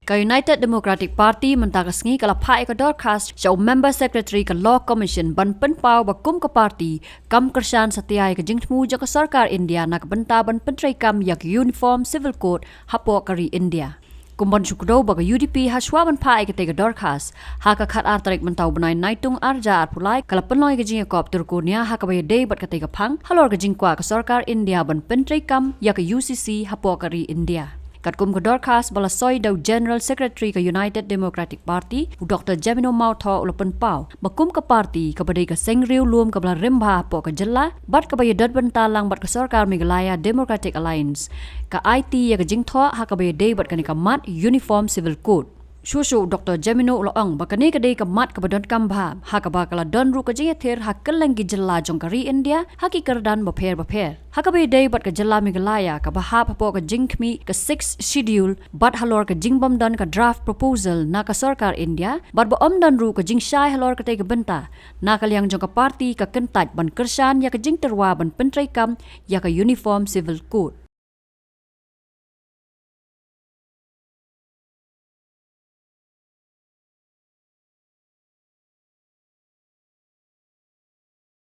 Ka United Democratic Party mentagasngi kala phai ka dorkhas sa member secretary ka Law Commission ban penpau bakum ka party kam kyrshan satiai ka jingtmu ja ka sarkar India nak benta ban pentrai kam yak uniform civil code hapo kari India. Kumbon sukdo baga UDP haswa ban phai ka te ka dorkhas ha ka khat artarik mentau banai naitung arja ar pulai kala penloi ka jing kop turkunia ha ka bay day bat ka te ka phang halor ka jingkwa ka sarkar India ban pentrai kam yak UCC hapo kari India. Katkum ka dorkhas bala soy daw General Secretary ka United Democratic Party Dr. Jamino Mautho ulapan pau bakum ka party ka badai ka sengriu luom ka bala rimba po ka jella bat ka bayadad bentalang bat ka sarkar Meghalaya Democratic Alliance ka IT ya ka jingtho ha ka bayadai bat ka ni ka mat uniform civil code. Susu Dr. Jamino ulang bakani ka day ka mat ka badon kambha ha ka bakala don ru ka jingathir ha kalangi jella jong kari India ha ki kardan bapher ha ka bay day bat ka jella Meghalaya ka bahap po ka jingkmi ka 6th schedule bat halor ka jingbam don ka draft proposal na ka sarkar India bat ba don ru ka jingshai halor ka tay ka benta na kalyang jong ka party ka Kyntait ban kyrshan ya ka jingterwa ban pentrai kam ya ka uniform civil code.